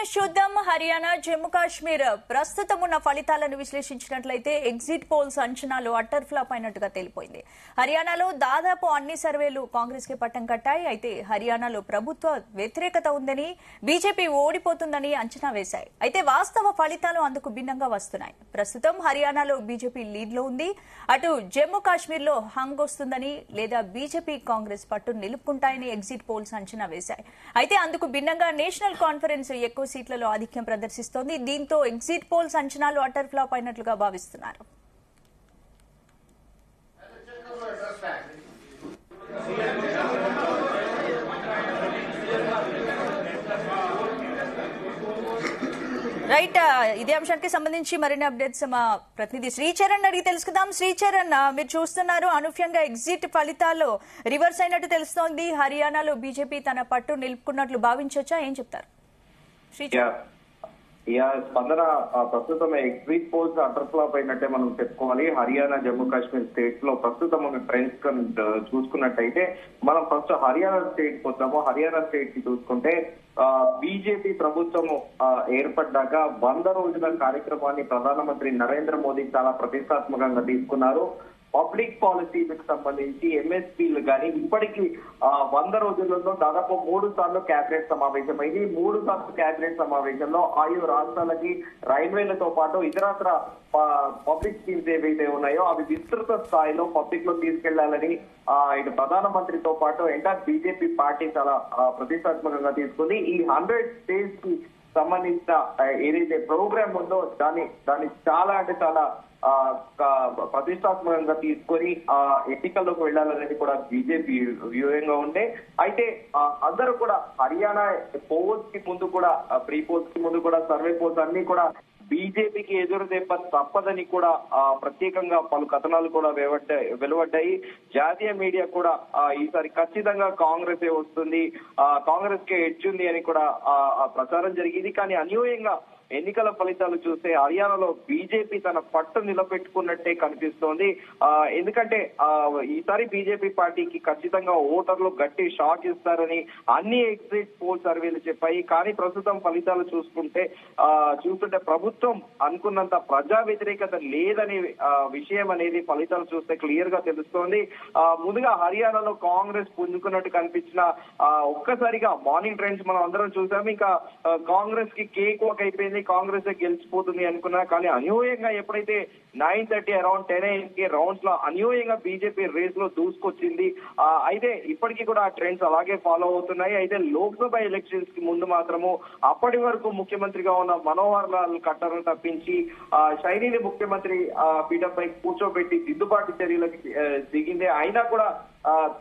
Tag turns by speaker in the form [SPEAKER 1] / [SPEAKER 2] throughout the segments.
[SPEAKER 1] News చూద్దాం. హర్యానా, జమ్మూ కాశ్మీర్ ప్రస్తుతం ఉన్న ఫలితాలను విశ్లేషించినట్లయితే ఎగ్జిట్ పోల్స్ అంచనాలు అట్టర్ ఫ్లాప్ అయినట్టుగా తేలిపోయింది. హర్యానాలో దాదాపు అన్ని సర్వేలు కాంగ్రెస్ కి పట్టం కట్టాయి. అయితే హర్యానాలో ప్రభుత్వ వ్యతిరేకత ఉందని, బీజేపీ ఓడిపోతుందని అంచనా వేశాయి. అయితే వాస్తవ ఫలితాలు అందుకు భిన్నంగా వస్తున్నాయి. ప్రస్తుతం హర్యానాలో బీజేపీ లీడ్ లో ఉంది. అటు జమ్మూ కాశ్మీర్ లో హంగ్ వస్తుందని లేదా బీజేపీ కాంగ్రెస్ పట్టు నిలుపుకుంటాయని ఎగ్జిట్ పోల్స్ అంచనా వేశాయి. అయితే అందుకు భిన్నంగా నేషనల్ కాన్ఫరెన్స్ ఎక్కువ సీట్లలో ఆధిక్యం ప్రదర్శిస్తోంది. దీంతో ఎగ్జిట్ పోల్స్ అంచనాలు అటర్ ఫ్లాప్ అయినట్లుగా భావిస్తున్నారు. రైట్, ఇదే అంశానికి సంబంధించి మరిన్ని అప్డేట్స్ మా ప్రతినిధి శ్రీచరణ్ అడిగి తెలుసుకుందాం. శ్రీచరణ్, మీరు చూస్తున్నారు అనూహ్యంగా ఎగ్జిట్ ఫలితాల్లో రివర్స్ అయినట్టు తెలుస్తోంది. హర్యానాలో బీజేపీ తన పట్టు నిలుపుకున్నట్లు భావించవచ్చా? ఏం చెప్తారు శ్రీచరణ్?
[SPEAKER 2] స్పందన, ప్రస్తుతం ఎగ్జిట్ పోల్స్ అటర్ ఫ్లాప్ అయినట్టే మనం చెప్పుకోవాలి. హర్యానా, జమ్మూ కాశ్మీర్ స్టేట్స్ లో ప్రస్తుతం ఉన్న ట్రెండ్స్ చూసుకున్నట్టయితే మనం ఫస్ట్ హర్యానా స్టేట్ వద్దాము. హర్యానా స్టేట్ కి చూసుకుంటే బీజేపీ ప్రభుత్వం ఏర్పడ్డాక 100 రోజుల కార్యక్రమాన్ని ప్రధానమంత్రి నరేంద్ర మోదీ చాలా ప్రతిష్టాత్మకంగా తీసుకున్నారు. పబ్లిక్ పాలసీలకు సంబంధించి ఎంఎస్పీలు కానీ ఇప్పటికీ 100 రోజులలో దాదాపు 3 సార్లు కేబినెట్ సమావేశమైంది. 3 సార్లు కేబినెట్ సమావేశంలో 5 రాష్ట్రాలకి రైల్వేలతో పాటు ఇతరత్ర పబ్లిక్ స్కీమ్స్ ఏవైతే ఉన్నాయో అవి విస్తృత స్థాయిలో పబ్లిక్ లో తీసుకెళ్లాలని ఇటు ప్రధానమంత్రితో పాటు ఎంటైర్ బీజేపీ పార్టీ చాలా ప్రతిష్టాత్మకంగా తీసుకుంది. ఈ 100 స్టేట్స్ కి సంబంధించిన ఏదైతే ప్రోగ్రామ్ ఉందో దాన్ని చాలా అంటే చాలా ప్రతిష్టాత్మకంగా తీసుకొని ఎన్నికల్లోకి వెళ్లాలనేది కూడా బీజేపీ వ్యూహంగా ఉండే. అయితే అందరూ కూడా హర్యానా పోల్స్ కి ముందు కూడా, ప్రీ పోల్స్ కి ముందు కూడా, సర్వే పోల్స్ అన్ని కూడా బీజేపీకి ఎదురు దెబ్బ తప్పదని కూడా ప్రత్యేకంగా పలు కథనాలు కూడా వెలువడ్డాయి. జాతీయ మీడియా కూడా ఈసారి ఖచ్చితంగా కాంగ్రెస్ వస్తుంది, కాంగ్రెస్ కి ఎడ్జ్ ఉంది అని కూడా ప్రచారం జరిగింది. కానీ అన్యూయంగా ఎన్నికల ఫలితాలు చూస్తే హర్యానాలో బీజేపీ తన పట్టు నిలబెట్టుకున్నట్టే కనిపిస్తోంది. ఎందుకంటే ఈసారి బీజేపీ పార్టీకి ఖచ్చితంగా ఓటర్లు గట్టి షాక్ ఇస్తారని అన్ని ఎగ్జిట్ పోల్ సర్వేలు చెప్పాయి. కానీ ప్రస్తుతం ఫలితాలు చూస్తుంటే ప్రభుత్వం అనుకున్నంత ప్రజా వ్యతిరేకత లేదనే విషయం అనేది ఫలితాలు చూస్తే క్లియర్ గా తెలుస్తోంది. ముందుగా హర్యానాలో కాంగ్రెస్ పుంజుకున్నట్టు కనిపించిన ఒక్కసారిగా మార్నింగ్ ట్రెండ్స్ మనం అందరం చూసాము. ఇంకా కాంగ్రెస్ కి కేక్ వాక్ అయిపోయింది, కాంగ్రెస్ గెలిచిపోతుంది అనుకున్నా. కానీ అన్యూయంగా ఎప్పుడైతే 9:30 అరౌండ్ 10 AM కి రౌండ్స్ లో అన్యూయంగా బీజేపీ రేస్ లో దూసుకొచ్చింది. అయితే ఇప్పటికీ కూడా ఆ ట్రెండ్స్ అలాగే ఫాలో అవుతున్నాయి. అయితే లోక్సభ ఎలక్షన్స్ కి ముందు మాత్రము అప్పటి వరకు ముఖ్యమంత్రిగా ఉన్న మనోహర్ లాల్ ఖట్టర్ను తప్పించి షైనీని ముఖ్యమంత్రి పీఠంపై కూర్చోబెట్టి దిద్దుబాటు చర్యలకు దిగింది. అయినా కూడా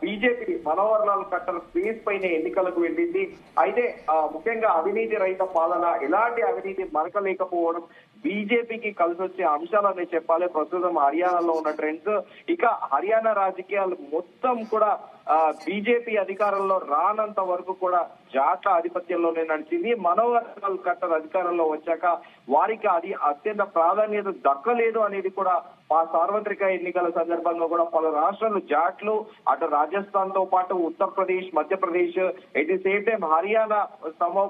[SPEAKER 2] బీజేపీ మనోహర్ లాల్ ఖట్టర్ ఫేస్ పైన ఎన్నికలకు వెళ్ళింది. అయితే ముఖ్యంగా అవినీతి రహిత పాలన, ఎలాంటి అవినీతి మరకలేకపోవడం బీజేపీకి కలిసి వచ్చే అంశాలని చెప్పాలి ప్రస్తుతం హర్యానాలో ఉన్న ట్రెండ్స్. ఇక హర్యానా రాజకీయాలు మొత్తం కూడా బీజేపీ అధికారంలో రానంత వరకు కూడా జాట్ల ఆధిపత్యంలోనే నడిచింది. మనోహర్ లాల్ ఖట్టర్ అధికారంలో వచ్చాక వారికి అది అత్యంత ప్రాధాన్యత దక్కలేదు అనేది కూడా ఆ సార్వత్రిక ఎన్నికల సందర్భంగా కూడా పలు రాష్ట్రాలు జాట్లు, అటు రాజస్థాన్ తో పాటు Uttar Pradesh, Madhya Pradesh, at the same time Haryana,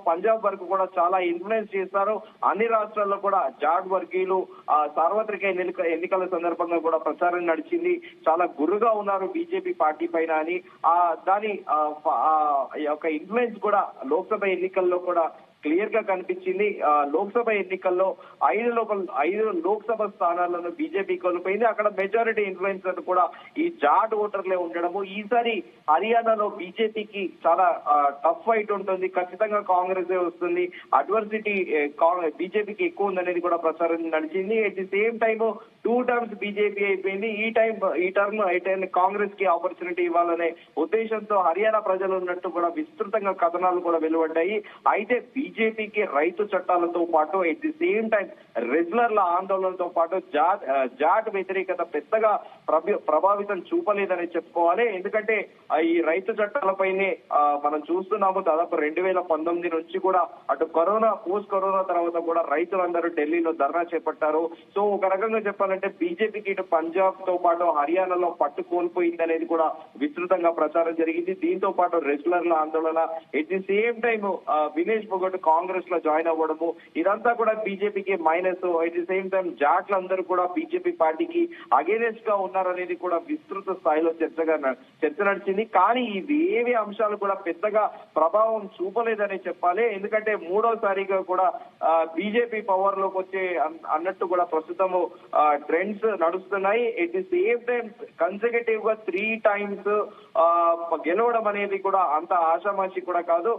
[SPEAKER 2] Punjab వరకు కూడా చాలా ఇన్ఫ్లుయెన్స్ చేస్తారు. అన్ని రాష్ట్రాల్లో కూడా జాట్ వర్గీయులు సార్వత్రిక ఎన్నికల సందర్భంగా కూడా ప్రచారం నడిచింది. చాలా గురుగా ఉన్నారు బీజేపీ పార్టీ పైన అని దాని యొక్క ఇన్ఫ్లుయెన్స్ కూడా లోక్సభ ఎన్నికల్లో కూడా క్లియర్ గా కనిపించింది. లోక్సభ ఎన్నికల్లో 5 లోక్సభ స్థానాలను బీజేపీ కోల్పోయింది. అక్కడ మెజారిటీ ఇన్ఫ్లుయెన్సర్ కూడా ఈ జాట్ ఓటర్లే ఉండడము. ఈసారి హర్యానాలో బీజేపీకి చాలా టఫ్ ఫైట్ ఉంటుంది. ఖచ్చితంగా కాంగ్రెస్ వస్తుంది, అడ్వర్సిటీ బీజేపీకి ఎక్కువ ఉందనేది కూడా ప్రచారం నడిచింది. At the same time 2 terms BJP అయిపోయింది. ఈ టర్మ్ అయితే కాంగ్రెస్ కి ఆపర్చునిటీ ఇవ్వాలనే ఉద్దేశంతో హర్యానా ప్రజలు ఉన్నట్టు కూడా విస్తృతంగా కథనాలు కూడా వెలువడ్డాయి. అయితే బీజేపీకి రైతు చట్టాలతో పాటు ఎట్ ది సేమ్ టైం రెగ్యులర్ల ఆందోళనతో పాటు జాట్ వ్యతిరేకత పెద్దగా ప్రభావితం చూపలేదని చెప్పుకోవాలి. ఎందుకంటే ఈ రైతు చట్టాలపైనే మనం చూస్తున్నాము దాదాపు 2019 నుంచి కూడా అటు కరోనా, పోస్ట్ కరోనా తర్వాత కూడా రైతులందరూ ఢిల్లీలో ధర్నా చేపట్టారు. సో ఒక రకంగా చెప్పాలంటే ఎందుకంటే బీజేపీకి ఇటు పంజాబ్ తో పాటు హర్యానాలో పట్టు కోల్పోయింది అనేది కూడా విస్తృతంగా ప్రచారం జరిగింది. దీంతో పాటు రెగ్యులర్ల ఆందోళన, at the same time Vinesh Phogat Congress లో జాయిన్ అవ్వడము, ఇదంతా కూడా బీజేపీకి minus. At the same time జాట్లందరూ కూడా బీజేపీ పార్టీకి అగేనెస్ట్ గా ఉన్నారనేది కూడా విస్తృత స్థాయిలో చర్చ నడిచింది. కానీ ఇవేవి అంశాలు కూడా పెద్దగా ప్రభావం చూపలేదని చెప్పాలి. ఎందుకంటే మూడోసారిగా కూడా బీజేపీ పవర్ లోకి వచ్చే అన్నట్టు కూడా ప్రస్తుతము ట్రెండ్స్ నడుస్తున్నాయి. At the same time consecutive గా 3 times గెలవడం అనేది కూడా అంత ఆషామాషి కూడా కాదు.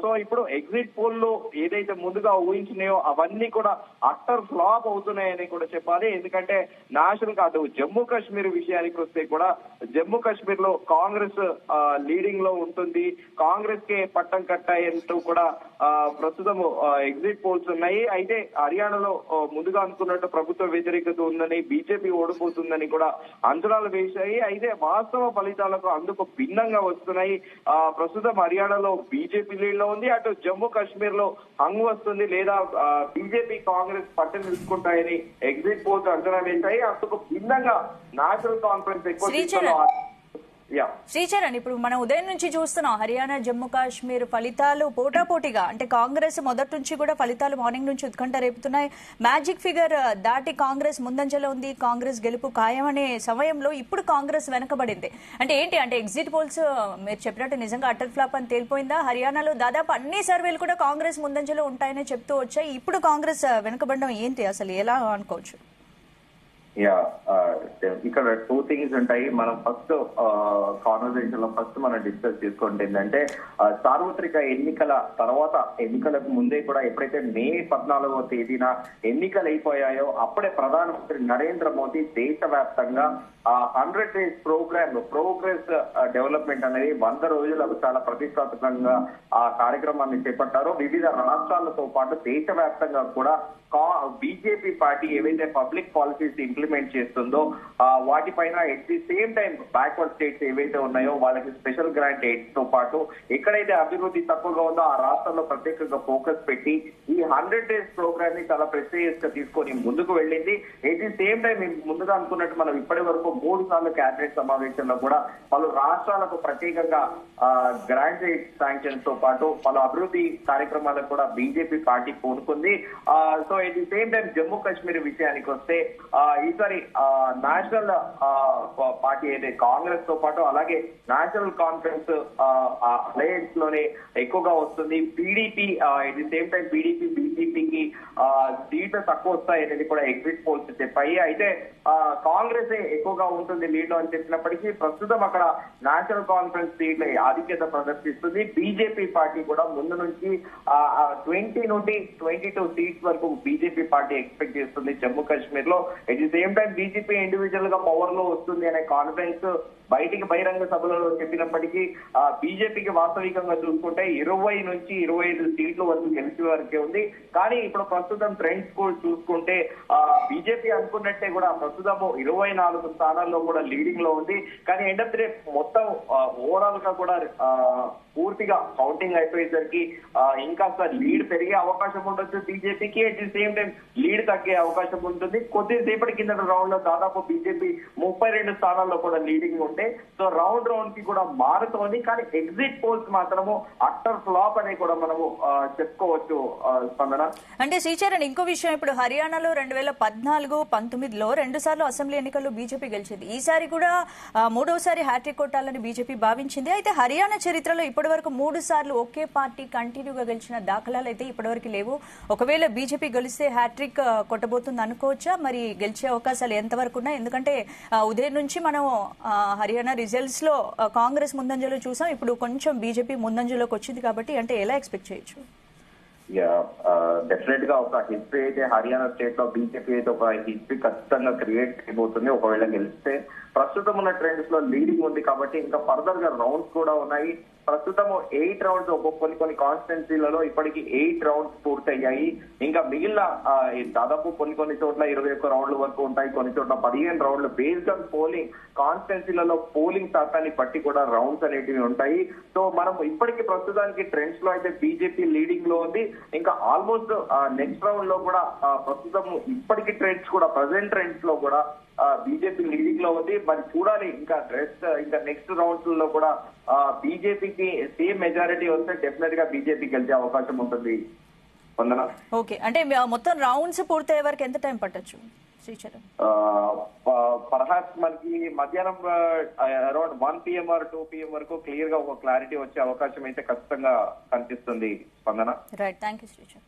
[SPEAKER 2] సో ఇప్పుడు ఎగ్జిట్ పోల్ లో ఏదైతే ముందుగా ఊహించినాయో అవన్నీ కూడా అట్టర్ ఫ్లాప్ అవుతున్నాయని కూడా చెప్పాలి. ఎందుకంటే నేషనల్ అటు జమ్మూ కాశ్మీర్ విషయానికి వస్తే కూడా జమ్మూ కాశ్మీర్ లో కాంగ్రెస్ లీడింగ్ లో ఉంటుంది, కాంగ్రెస్ కే పట్టం కట్టాయంటూ కూడా ప్రస్తుతం ఎగ్జిట్ పోల్స్ ఉన్నాయి. అయితే హర్యానాలో ముందుగా అనుకున్నట్టు ప్రభుత్వ వ్యతిరేకత ఉందని, బీజేపీ ఓడిపోతుందని కూడా అంచనాలు వేశాయి. అయితే వాస్తవ ఫలితాలకు అందుకు భిన్నంగా వస్తున్నాయి. ప్రస్తుతం హర్యానాలో బీజేపీ లీడ్ లో ఉంది, అటు జమ్మూ కాశ్మీర్ లో హంగ్ వస్తుంది, లేదా బీజేపీ కాంగ్రెస్ పట్టం తీసుకుంటాయని ఎగ్జిట్ పోల్స్ అంచనా వేశాయి. అందుకు భిన్నంగా నేషనల్ కాన్ఫరెన్స్ ఎక్కువ
[SPEAKER 1] శ్రీచరణ్, ఇప్పుడు మనం ఉదయం నుంచి చూస్తున్నాం హర్యానా జమ్మూ కాశ్మీర్ ఫలితాలు పోటాపోటీగా, అంటే కాంగ్రెస్ మొదటి నుంచి కూడా ఫలితాలు మార్నింగ్ నుంచి ఉత్కంఠ రేపుతున్నాయి. మ్యాజిక్ ఫిగర్ దాటి కాంగ్రెస్ ముందంజలో ఉంది, కాంగ్రెస్ గెలుపు ఖాయమనే సమయంలో ఇప్పుడు కాంగ్రెస్ వెనకబడింది. అంటే ఏంటి, అంటే ఎగ్జిట్ పోల్స్ మీరు చెప్పినట్టు నిజంగా అటర్ ఫ్లాప్ అని తేలిపోయిందా? హర్యానాలో దాదాపు అన్ని సర్వేలు కూడా కాంగ్రెస్ ముందంజలో ఉంటాయని చెప్తూ వచ్చాయి. ఇప్పుడు కాంగ్రెస్ వెనకబడడం ఏంటి, అసలు ఎలా అనుకోవచ్చు?
[SPEAKER 3] ఇక్కడ 2 things ఉంటాయి. మనం ఫస్ట్ కాన్వర్సేషన్ లో ఫస్ట్ మనం డిస్కస్ చేసుకుంటే ఏంటంటే సార్వత్రిక ఎన్నికల తర్వాత, ఎన్నికలకు ముందే కూడా ఎప్పుడైతే మే 14వ తేదీన ఎన్నికలు అయిపోయాయో అప్పుడే ప్రధానమంత్రి నరేంద్ర మోదీ దేశవ్యాప్తంగా 100 days ప్రోగ్రెస్ డెవలప్మెంట్ అనేది 100 రోజులకు చాలా ప్రతిష్టాత్మకంగా ఆ కార్యక్రమాన్ని చేపట్టారో. వివిధ రాష్ట్రాలతో పాటు దేశవ్యాప్తంగా కూడా బీజేపీ పార్టీ ఏవైతే పబ్లిక్ పాలసీస్ ఇంప్లిమెంట్ చేస్తుందో వాటిపైన at the same time backward states ఏవైతే ఉన్నాయో వాళ్ళకి స్పెషల్ గ్రాంట్ ఎయిడ్స్ తో పాటు ఎక్కడైతే అభివృద్ధి తక్కువగా ఉందో ఆ రాష్ట్రాల్లో ప్రత్యేకంగా ఫోకస్ పెట్టి ఈ 100 days ప్రోగ్రామ్ ని చాలా ప్రెస్టీజియస్ గా తీసుకొని ముందుకు వెళ్ళింది. ఎట్ ది సేమ్ టైం ముందుగా అనుకున్నట్టు మనం ఇప్పటి వరకు 3 సార్లు కేబినెట్ సమావేశంలో కూడా పలు రాష్ట్రాలకు ప్రత్యేకంగా గ్రాంట్ ఎయిడ్ శాంక్షన్స్ తో పాటు పలు అభివృద్ధి కార్యక్రమాలకు కూడా బీజేపీ పార్టీ పూనుకుంది. So at the same time Jammu Kashmir విషయానికి వస్తే ఈసారి నేషనల్ పార్టీ అయితే కాంగ్రెస్ తో పాటు అలాగే నేషనల్ కాన్ఫరెన్స్ అలయన్స్ లోనే ఎక్కువగా వస్తుంది. PDP at the same time PDP బీజేపీకి సీట్లు తక్కువ వస్తాయి అనేది కూడా ఎగ్జిట్ పోల్స్ చెప్పాయి. అయితే కాంగ్రెస్ ఎక్కువగా ఉంటుంది లీడ్ అని చెప్పినప్పటికీ ప్రస్తుతం అక్కడ నేషనల్ కాన్ఫరెన్స్ సీట్ల ఆధిక్యత ప్రదర్శిస్తుంది. బీజేపీ పార్టీ కూడా ముందు నుంచి 20 నుండి 22 సీట్స్ వరకు బీజేపీ పార్టీ ఎక్స్పెక్ట్ చేస్తుంది జమ్మూ కాశ్మీర్ లో. At the same time BJP individual గా పవర్ లో వస్తుంది అనే కాన్ఫిడెన్స్ బయటికి బహిరంగ సభలలో చెప్పినప్పటికీ బీజేపీకి వాస్తవికంగా చూసుకుంటే 20 నుంచి 25 సీట్లు వరకు గెలిచే వరకే ఉంది. కానీ ఇప్పుడు ప్రస్తుతం ట్రెండ్స్ కూడా చూసుకుంటే బీజేపీ అనుకున్నట్టే కూడా ప్రస్తుతము 24 స్థానాల్లో కూడా లీడింగ్ లో ఉంది. కానీ ఎండ్ ఆఫ్ ది డే మొత్తం ఓవరాల్ గా కూడా పూర్తిగా కౌంటింగ్ అయిపోయేసరికి ఇంకాస్త లీడ్ పెరిగే అవకాశం ఉండొచ్చు బీజేపీకి. At the same time lead తగ్గే అవకాశం ఉంటుంది. కొద్దిసేపటి కింద రౌండ్ లో దాదాపు బీజేపీ 32 స్థానాల్లో కూడా లీడింగ్ ఉంటే సో రౌండ్ కి కూడా మారుతోంది. కానీ ఎగ్జిట్ పోల్స్ మాత్రము అట్టర్ ఫ్లాప్ అని కూడా మనము చెప్పుకోవచ్చు. స్పందన,
[SPEAKER 1] అంటే శ్రీచరణ్, ఇంకో విషయం, ఇప్పుడు హర్యానాలో 2014, 19లో 2 సార్లు అసెంబ్లీ ఎన్నికల్లో బీజేపీ గెలిచింది. ఈసారి కూడా 3వసారి హ్యాట్రిక్ కొట్టాలని బీజేపీ భావించింది. అయితే హర్యానా చరిత్రలో ఇప్పటి వరకు 3 సార్లు ఒకే పార్టీ కంటిన్యూగా గెలిచిన దాఖలాలు అయితే ఇప్పటివరకు లేవు. ఒకవేళ బీజేపీ గెలిస్తే హ్యాట్రిక్ కొట్టబోతుంది అనుకోవచ్చా? మరి గెలిచే అవకాశాలు ఎంతవరకు ఉన్నాయి? ఎందుకంటే ఉదయం నుంచి మనం హర్యానా రిజల్ట్స్ లో కాంగ్రెస్ ముందంజలో చూసాం, ఇప్పుడు కొంచెం బీజేపీ ముందంజలోకి వచ్చింది కాబట్టి అంటే ఎలా ఎక్స్పెక్ట్ చేయొచ్చు?
[SPEAKER 3] డెఫినెట్ గా ఒక హిస్టరీ అయితే హర్యానా స్టేట్ లో బీజేపీ అయితే ఒక హిస్టరీ ఖచ్చితంగా క్రియేట్ చేయబోతుంది ఒకవేళ గెలిస్తే. ప్రస్తుతం ఉన్న ట్రెండ్స్ లో లీడింగ్ ఉంది కాబట్టి ఇంకా ఫర్దర్ గా రౌండ్స్ కూడా ఉన్నాయి. ప్రస్తుతం 8 రౌండ్స్ కొన్ని కాన్స్టిట్యున్సీలలో ఇప్పటికి 8 రౌండ్స్ పూర్తయ్యాయి. ఇంకా మిగిలిన దాదాపు కొన్ని చోట్ల 21 రౌండ్ల వరకు ఉంటాయి, కొన్ని చోట్ల 15 రౌండ్లు బేస్డ్ ఆన్ పోలింగ్ కాన్స్టిట్యున్సీలలో పోలింగ్ శాతాన్ని బట్టి కూడా రౌండ్స్ అనేటివి ఉంటాయి. సో మనం ఇప్పటికి ప్రస్తుతానికి ట్రెండ్స్ లో అయితే బీజేపీ లీడింగ్ లో ఉంది. ఇంకా ఆల్మోస్ట్ నెక్స్ట్ రౌండ్ లో కూడా ప్రస్తుతం ఇప్పటికి ట్రెండ్స్ కూడా ప్రజెంట్ ట్రెండ్స్ లో కూడా బీజేపీ లీడింగ్ లో ఉంది. మరి చూడాలి ఇంకా నెక్స్ట్ రౌండ్స్ లో కూడా బీజేపీకి సేమ్ మెజారిటీ వస్తే డెఫినెట్ గా బీజేపీకి వెళ్తే అవకాశం ఉంటుంది. వందన.
[SPEAKER 1] ఓకే, అంటే మొత్తం రౌండ్స్ పూర్తయ్యే వరకు ఎంత టైం పట్టొచ్చు శ్రీచరణ్?
[SPEAKER 3] పర్హాప్స్ మనకి మధ్యాహ్నం అరౌండ్ 1 PM ఆర్ 2 PM వరకు క్లియర్ గా ఒక క్లారిటీ వచ్చే అవకాశం అయితే ఖచ్చితంగా కనిపిస్తుంది. స్పందన.
[SPEAKER 1] Right, thank you Sricharan.